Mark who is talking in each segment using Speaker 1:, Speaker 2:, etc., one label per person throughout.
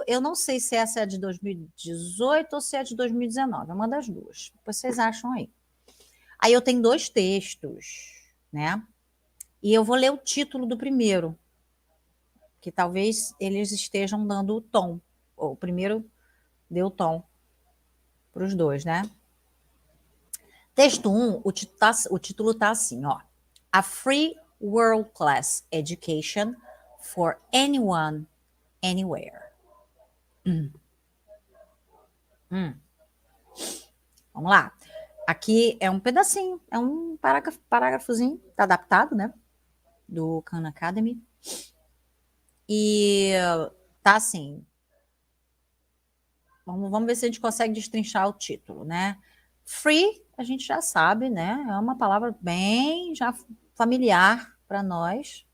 Speaker 1: eu não sei se essa é de 2018 ou se é de 2019, é uma das duas. Depois vocês acham aí. Aí eu tenho 2 textos, né? E eu vou ler o título do primeiro, que talvez eles estejam dando o tom. O primeiro deu o tom para os dois, né? Texto 1, o título tá assim, ó. A Free World Class Education for Anyone, Anywhere. Vamos lá. Aqui é um pedacinho, é um parágrafozinho, tá adaptado, né? Do Khan Academy. E tá assim. Vamos ver se a gente consegue destrinchar o título, né? Free, a gente já sabe, né? É uma palavra bem já familiar para nós.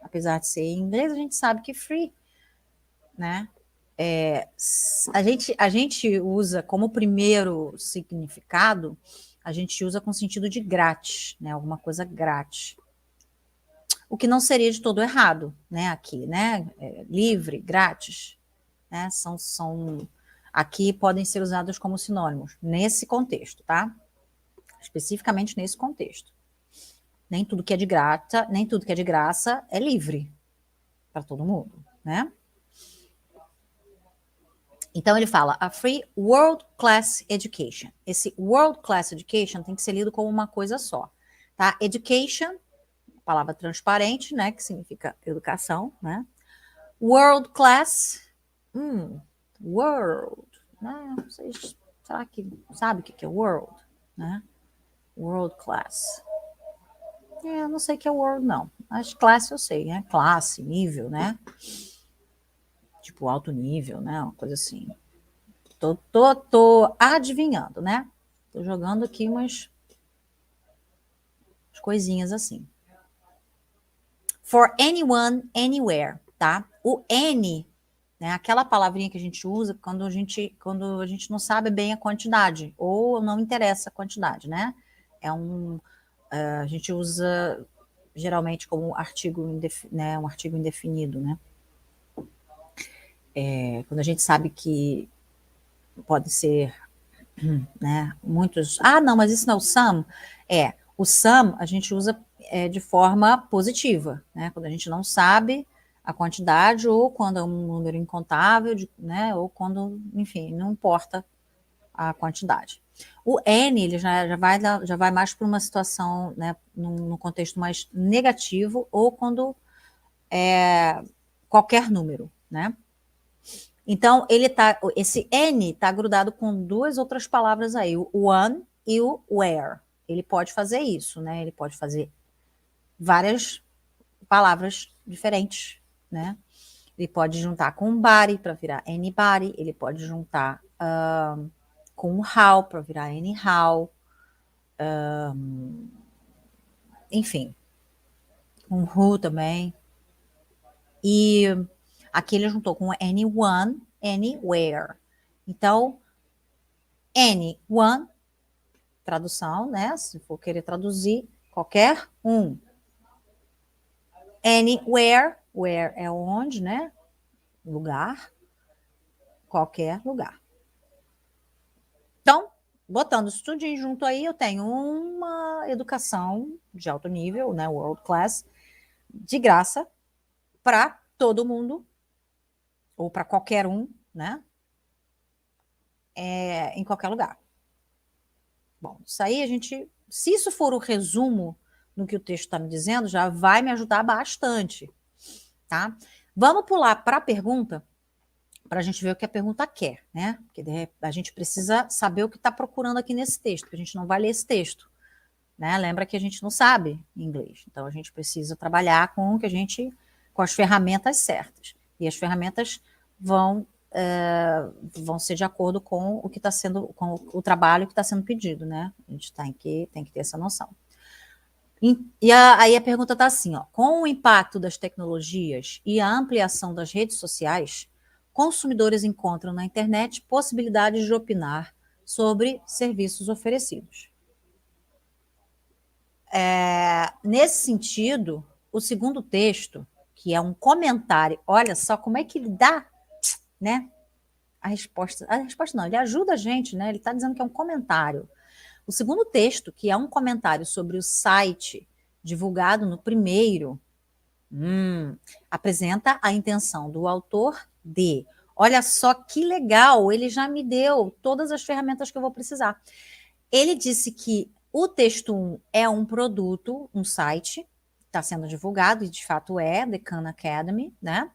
Speaker 1: Apesar de ser em inglês, a gente sabe que free, né? A gente usa como primeiro significado, a gente usa com sentido de grátis, né? Alguma coisa grátis. O que não seria de todo errado, né? Aqui, né? Livre, grátis, né? Aqui podem ser usados como sinônimos, nesse contexto, tá? Especificamente nesse contexto. Nem tudo que é de graça, nem tudo que é de graça é livre para todo mundo, né? Então ele fala a Free World Class Education. Esse World Class Education tem que ser lido como uma coisa só, tá? Education, palavra transparente, né? Que significa educação, né? World Class, world, né? Não sei, será que sabe o que é world, né? World Class. Eu não sei o que é world, não. Mas classe eu sei, né? Classe, nível, né? Tipo alto nível, né? Uma coisa assim. Tô adivinhando, né? Tô jogando aqui umas coisinhas assim. For anyone, anywhere, tá? O any, né? Aquela palavrinha que a gente usa quando a gente não sabe bem a quantidade ou não interessa a quantidade, né? A gente usa geralmente como artigo, né? Um artigo indefinido, né? Quando a gente sabe que pode ser, né? Muitos. Ah, não, mas isso não é o some? O some a gente usa de forma positiva, né? Quando a gente não sabe a quantidade, ou quando é um número incontável, né? Ou quando, enfim, não importa a quantidade. O N, ele já vai mais para uma situação, né? Num contexto mais negativo, ou quando é qualquer número, né? Então, esse N está grudado com 2 outras palavras aí, o one e o where. Ele pode fazer isso, né? Ele pode fazer várias palavras diferentes, né? Ele pode juntar com body para virar anybody, ele pode juntar com how para virar anyhow, enfim, com who também. E aqui ele juntou com anyone, anywhere. Então, anyone, tradução, né? Se for querer traduzir, qualquer um. Anywhere, where é onde, né? Lugar, qualquer lugar. Então, botando isso tudo junto aí, eu tenho uma educação de alto nível, né? World class, de graça, para todo mundo, ou para qualquer um, né? Em qualquer lugar. Bom, isso aí se isso for o resumo no que o texto está me dizendo, já vai me ajudar bastante, tá? Vamos pular para a pergunta, para a gente ver o que a pergunta quer, né? Porque a gente precisa saber o que está procurando aqui nesse texto, porque a gente não vai ler esse texto, né? Lembra que a gente não sabe inglês, então a gente precisa trabalhar com com as ferramentas certas. E as ferramentas vão ser de acordo com o que está sendo, com o trabalho que está sendo pedido, né? A gente tem que ter essa noção. Aí a pergunta está assim, ó, com o impacto das tecnologias e a ampliação das redes sociais, consumidores encontram na internet possibilidades de opinar sobre serviços oferecidos. Nesse sentido, o segundo texto, que é um comentário, olha só como é que ele dá, né? A resposta não, ele ajuda a gente, né? Ele está dizendo que é um comentário. O segundo texto, que é um comentário sobre o site divulgado no primeiro, apresenta a intenção do autor de, olha só que legal, ele já me deu todas as ferramentas que eu vou precisar. Ele disse que o texto 1 é um produto, um site, está sendo divulgado, e de fato é, The Khan Academy, né?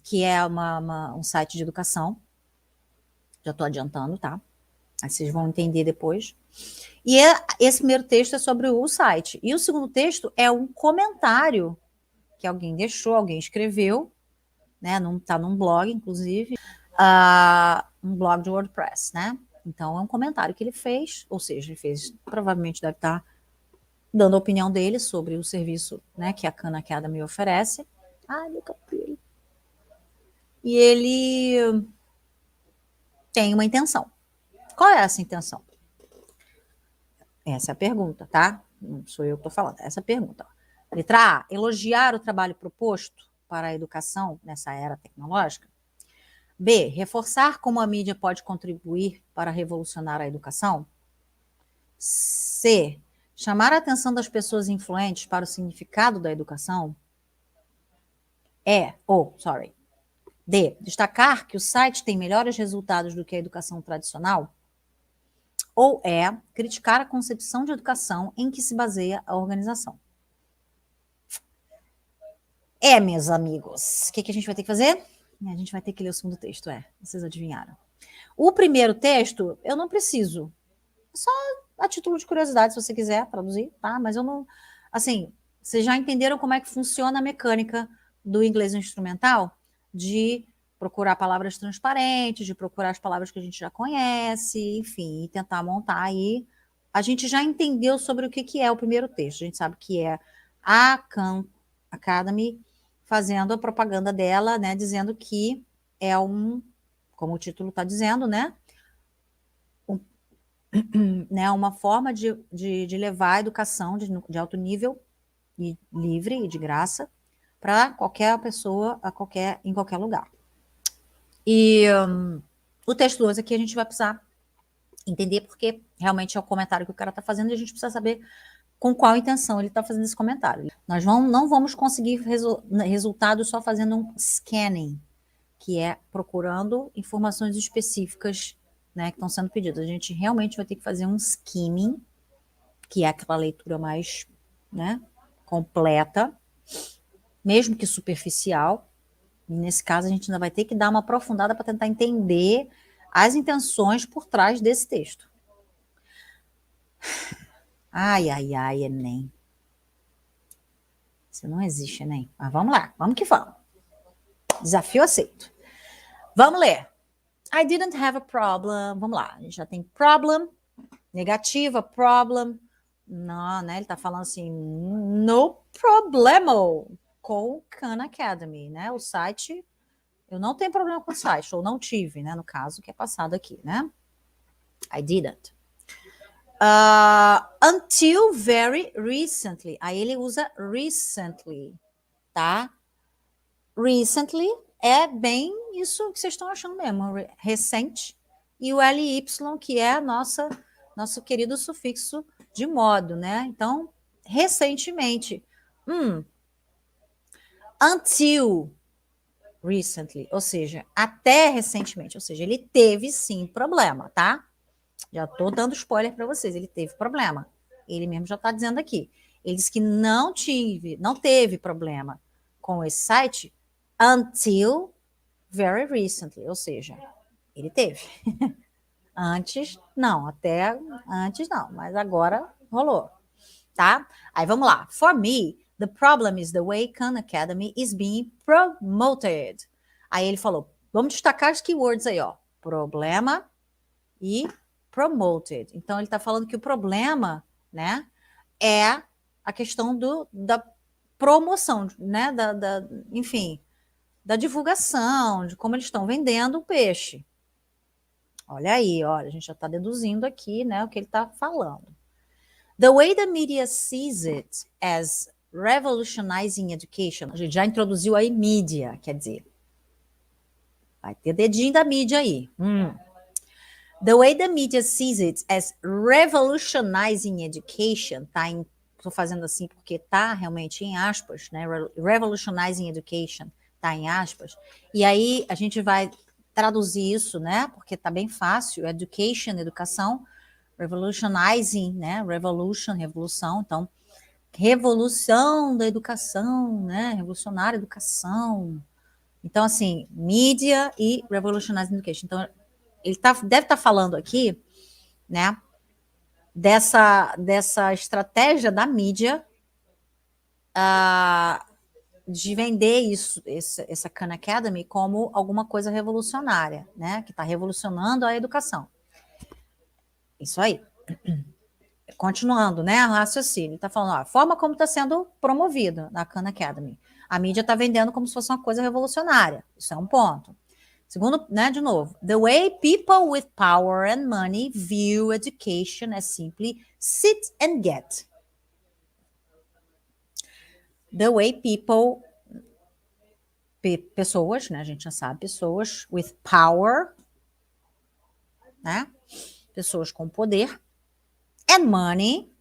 Speaker 1: Que é um site de educação. Já estou adiantando, tá? Aí vocês vão entender depois. E esse primeiro texto é sobre o site. E o segundo texto é um comentário que alguém deixou, alguém escreveu, né? Tá num blog, inclusive, um blog de WordPress, né? Então é um comentário que ele fez, ou seja, ele fez, provavelmente deve estar dando a opinião dele sobre o serviço, né, que a Khan Academy oferece. Ai, meu cabelo. E ele tem uma intenção. Qual é essa intenção? Essa é a pergunta, tá? Não sou eu que estou falando, essa é a pergunta. Letra A, elogiar o trabalho proposto para a educação nessa era tecnológica. B, reforçar como a mídia pode contribuir para revolucionar a educação. C, chamar a atenção das pessoas influentes para o significado da educação. D, destacar que o site tem melhores resultados do que a educação tradicional. Ou E, criticar a concepção de educação em que se baseia a organização. Meus amigos, o que a gente vai ter que fazer? A gente vai ter que ler o segundo texto, vocês adivinharam. O primeiro texto, eu não preciso. Só a título de curiosidade, se você quiser traduzir, tá? Mas eu não... Assim, vocês já entenderam como é que funciona a mecânica do inglês instrumental? De procurar palavras transparentes, de procurar as palavras que a gente já conhece, enfim, e tentar montar aí. A gente já entendeu sobre o que é o primeiro texto. A gente sabe que é a Khan Academy fazendo a propaganda dela, né, dizendo que é como o título está dizendo, né, uma forma de levar a educação de alto nível e livre e de graça para qualquer pessoa, em qualquer lugar. E o texto 2 aqui a gente vai precisar entender, porque realmente é o comentário que o cara está fazendo e a gente precisa saber com qual intenção ele está fazendo esse comentário. Nós não vamos conseguir resultado só fazendo um scanning, que é procurando informações específicas, né, que estão sendo pedidas. A gente realmente vai ter que fazer um skimming, que é aquela leitura mais, né, completa, mesmo que superficial. E nesse caso, a gente ainda vai ter que dar uma aprofundada para tentar entender as intenções por trás desse texto. Ai, Enem. Isso não existe, Enem. Mas vamos lá, vamos que vamos. Desafio aceito. Vamos ler. I didn't have a problem. Vamos lá, a gente já tem problem, negativa, problem. Não, né? Ele tá falando assim, no problemo com Khan Academy, né? O site, eu não tenho problema com o site, ou não tive, né? No caso, que é passado aqui, né? I didn't. Until very recently. Aí ele usa recently, tá? Recently é bem isso que vocês estão achando mesmo, recente. E o LY, que é nosso querido sufixo de modo, né? Então, recentemente. Until recently, ou seja, até recentemente. Ou seja, ele teve sim problema, tá? Já estou dando spoiler para vocês, ele teve problema. Ele mesmo já está dizendo aqui. Ele disse que não teve problema com esse site until very recently, ou seja, ele teve. Antes não, mas agora rolou, tá? Aí vamos lá. For me, the problem is the way Khan Academy is being promoted. Aí ele falou, vamos destacar os keywords aí, ó. Problema e promoted. Então, ele está falando que o problema, né, é a questão da promoção, né, enfim, da divulgação, de como eles estão vendendo o peixe. Olha aí, olha, a gente já está deduzindo aqui, né, o que ele está falando. The way the media sees it as revolutionizing education. A gente já introduziu aí mídia, quer dizer, vai ter dedinho da mídia aí. The way the media sees it as revolutionizing education, estou fazendo assim porque tá realmente em aspas, né? Revolutionizing education, tá em aspas. E aí a gente vai traduzir isso, né? Porque tá bem fácil. Education, educação, revolutionizing, né? Revolution, revolução. Então, revolução da educação, né? Revolucionária educação. Então, assim, mídia e revolutionizing education. Então, ele deve estar falando aqui, né, dessa estratégia da mídia de vender essa Khan Academy como alguma coisa revolucionária, né, que está revolucionando a educação. Isso aí. Continuando, né, o raciocínio. Está falando, ó, a forma como está sendo promovido na Khan Academy. A mídia está vendendo como se fosse uma coisa revolucionária. Isso é um ponto. Segundo, né, de novo, the way people with power and money view education as simply sit and get. The way people, pessoas, né, a gente já sabe, pessoas with power, né, pessoas com poder, and money,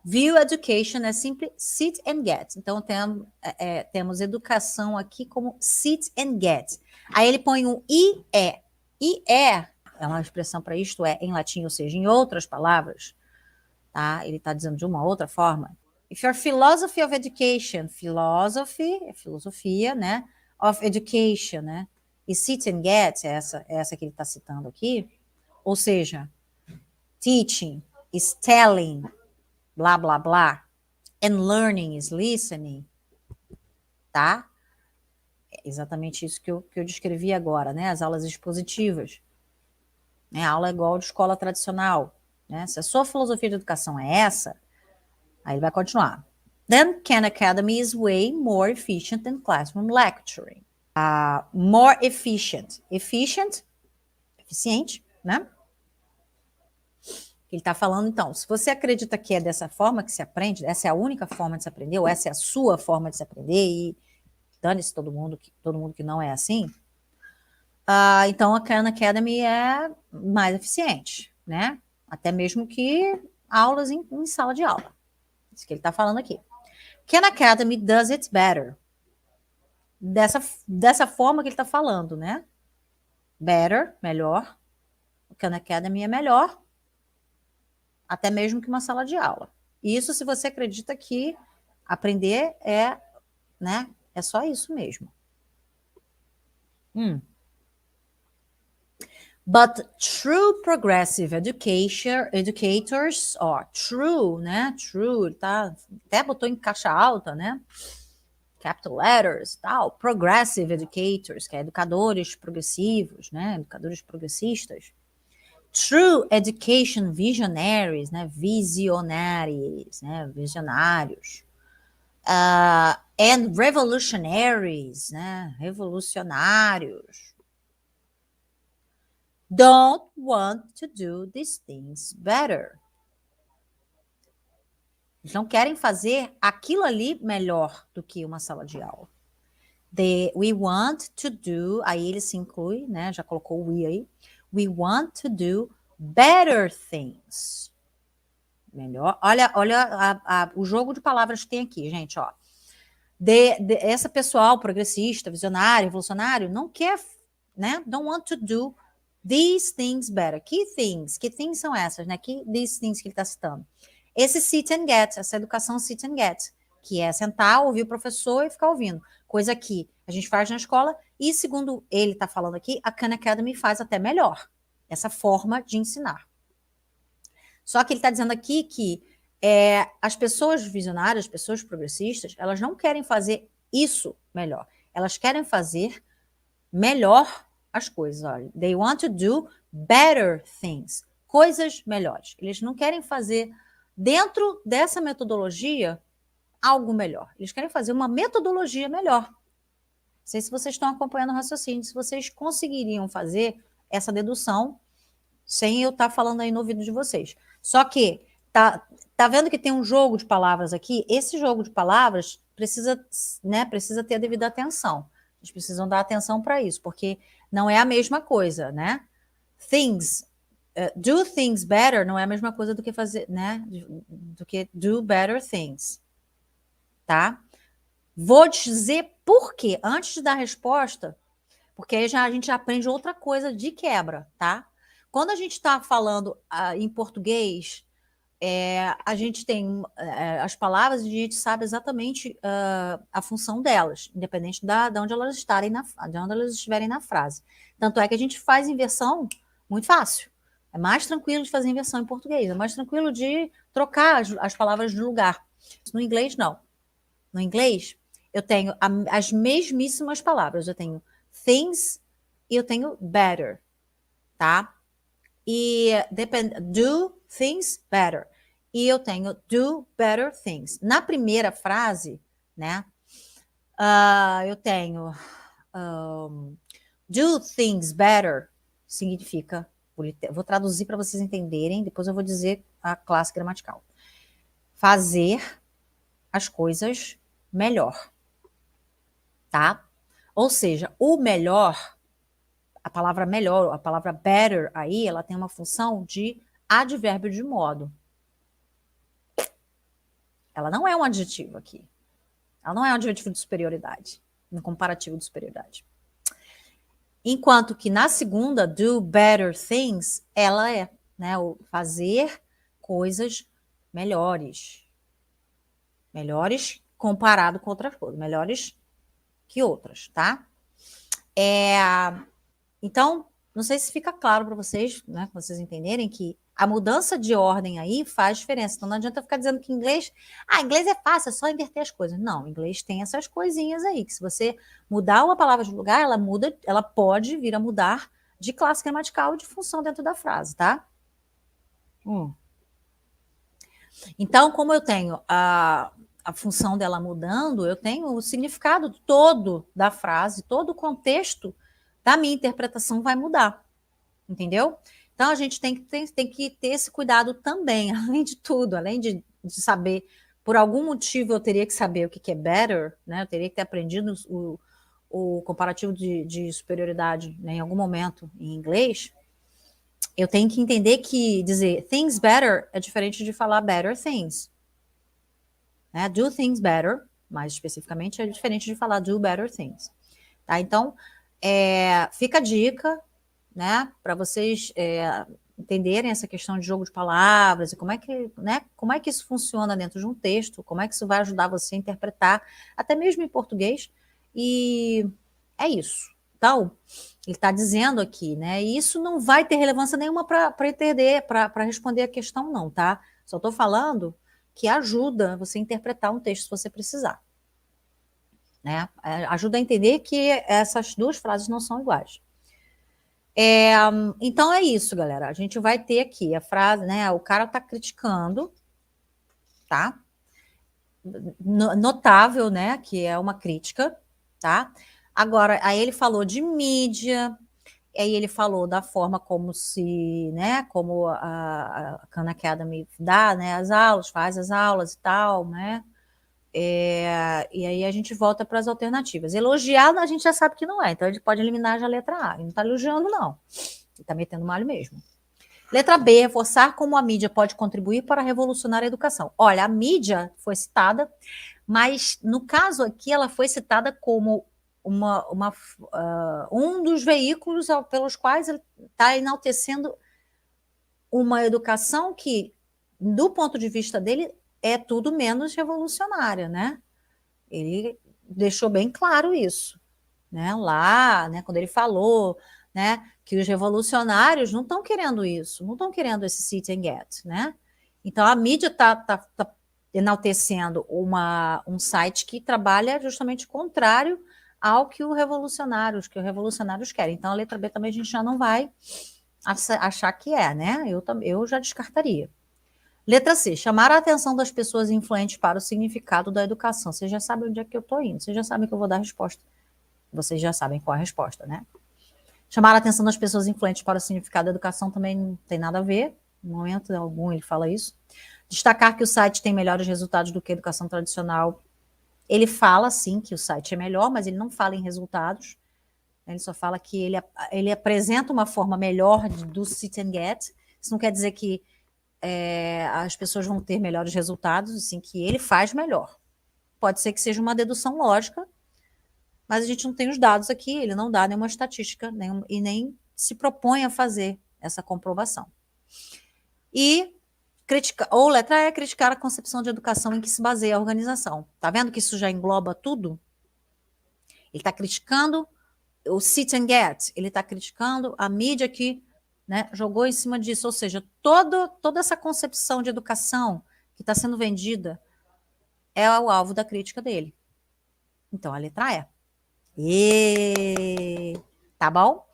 Speaker 1: view education as simply sit and get. Então, temos educação aqui como sit and get. Aí ele põe um IE. IE é uma expressão para isto em latim, ou seja, em outras palavras, tá? Ele está dizendo de uma outra forma. If your philosophy of education, philosophy é filosofia, né? Of education, né? E sit and get, essa que ele está citando aqui, ou seja, teaching is telling, blá, blá, blá, and learning is listening, tá? É exatamente isso que eu descrevi agora, né? As aulas expositivas. Né? A aula é igual de escola tradicional. Né? Se a sua filosofia de educação é essa, aí ele vai continuar. Then Khan Academy is way more efficient than classroom lecturing. More efficient. Efficient, eficiente, né? Ele está falando, então, se você acredita que é dessa forma que se aprende, essa é a única forma de se aprender, ou essa é a sua forma de se aprender, e dane-se todo mundo que não é assim, então a Khan Academy é mais eficiente, né? Até mesmo que aulas em sala de aula. Isso que ele está falando aqui. Khan Academy does it better. Dessa forma que ele está falando, né? Better, melhor. O Khan Academy é melhor, até mesmo que uma sala de aula. Isso se você acredita que aprender né, é só isso mesmo. But true progressive educators, true, né? True, ele até botou em caixa alta, né? Capital letters, tal. Progressive educators, que é educadores progressivos, né? Educadores progressistas. True education visionaries, né? Visionaries, né? Visionários. And revolutionaries, né? Revolucionários. Don't want to do these things better. Eles não querem fazer aquilo ali melhor do que uma sala de aula. We want to do, aí ele se inclui, né? Já colocou o we aí. We want to do better things. Melhor. Olha o jogo de palavras que tem aqui, gente, ó. Essa pessoal progressista, visionário, revolucionário, não quer, né? Don't want to do these things better. Que things são essas, né? Que these things que ele está citando. Esse sit and get, essa educação sit and get, que é sentar, ouvir o professor e ficar ouvindo. Coisa que a gente faz na escola e, segundo ele está falando aqui, a Khan Academy faz até melhor. Essa forma de ensinar. Só que ele está dizendo aqui que as pessoas visionárias, as pessoas progressistas, elas não querem fazer isso melhor. Elas querem fazer melhor as coisas. Olha. They want to do better things. Coisas melhores. Eles não querem fazer, dentro dessa metodologia, algo melhor. Eles querem fazer uma metodologia melhor. Não sei se vocês estão acompanhando o raciocínio, se vocês conseguiriam fazer essa dedução sem eu estar falando aí no ouvido de vocês. Só que tá Tá vendo que tem um jogo de palavras aqui? Esse jogo de palavras precisa, né, precisa ter a devida atenção. Eles precisam dar atenção para isso, porque não é a mesma coisa, né? Things, do things better não é a mesma coisa do que fazer, né? Do que do better things, tá? Vou dizer por quê. Antes de dar a resposta, porque aí a gente aprende outra coisa de quebra, tá? Quando a gente está falando em português, a gente tem as palavras e a gente sabe exatamente a função delas, independente de onde elas estiverem na frase. Tanto é que a gente faz inversão muito fácil. É mais tranquilo de fazer inversão em português, é mais tranquilo de trocar as palavras de lugar. No inglês, não. No inglês, eu tenho as mesmíssimas palavras. Eu tenho things e eu tenho better, tá? E do things better. E eu tenho do better things. Na primeira frase, né? Eu tenho do things better significa, vou traduzir para vocês entenderem, depois eu vou dizer a classe gramatical. Fazer as coisas melhor, tá? Ou seja, o melhor, a palavra melhor, a palavra better aí, ela tem uma função de advérbio de modo. Ela não é um adjetivo aqui. Ela não é um adjetivo de superioridade, um comparativo de superioridade. Enquanto que na segunda, do better things, ela é, né, o fazer coisas melhores. Melhores comparado com outras coisas, melhores que outras, tá? Então, não sei se fica claro para vocês, né, para vocês entenderem que a mudança de ordem aí faz diferença. Então, não adianta ficar dizendo que inglês é fácil, é só inverter as coisas. Não, inglês tem essas coisinhas aí, que se você mudar uma palavra de lugar, ela muda, ela pode vir a mudar de classe gramatical e de função dentro da frase, tá? Então, como eu tenho a função dela mudando, eu tenho o significado todo da frase, todo o contexto da minha interpretação vai mudar, entendeu? Então, a gente tem que ter esse cuidado também, além de tudo, além de saber, por algum motivo eu teria que saber o que é better, né? Eu teria que ter aprendido o comparativo de superioridade, né, em algum momento em inglês. Eu tenho que entender que dizer things better é diferente de falar better things. Né? Do things better, mais especificamente, é diferente de falar do better things. Tá? Então, fica a dica, né, para vocês entenderem essa questão de jogo de palavras e como é que isso funciona dentro de um texto, como é que isso vai ajudar você a interpretar, até mesmo em português. E é isso. Então, ele está dizendo aqui, né? E isso não vai ter relevância nenhuma para entender, para responder a questão, não, tá? Só estou falando que ajuda você a interpretar um texto se você precisar. Né? Ajuda a entender que essas duas frases não são iguais. Então é isso, galera. A gente vai ter aqui a frase, né? O cara está criticando, tá? Notável, né? Que é uma crítica, tá? Agora, aí ele falou de mídia, aí ele falou da forma como se, né? Como a Khan Academy dá, né? As aulas, faz as aulas e tal, né? E aí a gente volta para as alternativas. Elogiar a gente já sabe que não é, então a gente pode eliminar já a letra A. Ele não está elogiando, não. Ele está metendo malho mesmo. Letra B, reforçar como a mídia pode contribuir para revolucionar a educação. Olha, a mídia foi citada, mas no caso aqui ela foi citada como um dos veículos pelos quais ele está enaltecendo uma educação que, do ponto de vista dele, é tudo menos revolucionária, né? Ele deixou bem claro isso, né? Lá, né, quando ele falou, né, que os revolucionários não estão querendo isso, não estão querendo esse sit and get, né? Então a mídia está enaltecendo um site que trabalha justamente contrário ao que os revolucionários querem. Então a letra B também a gente já não vai achar que é, né? Eu já descartaria. Letra C, chamar a atenção das pessoas influentes para o significado da educação. Vocês já sabem onde é que eu estou indo, vocês já sabem que eu vou dar a resposta. Vocês já sabem qual é a resposta, né? Chamar a atenção das pessoas influentes para o significado da educação também não tem nada a ver. No momento algum ele fala isso. Destacar que o site tem melhores resultados do que a educação tradicional. Ele fala, sim, que o site é melhor, mas ele não fala em resultados. Ele só fala que ele apresenta uma forma melhor do sit and get. Isso não quer dizer que as pessoas vão ter melhores resultados, assim, que ele faz melhor. Pode ser que seja uma dedução lógica, mas a gente não tem os dados aqui, ele não dá nenhuma estatística e nem se propõe a fazer essa comprovação. E ou letra E, criticar a concepção de educação em que se baseia a organização. Tá vendo que isso já engloba tudo? Ele está criticando o sit and get, ele está criticando a mídia que, né, jogou em cima disso, ou seja, toda essa concepção de educação que está sendo vendida é o alvo da crítica dele. Então, a letra E. Tá bom?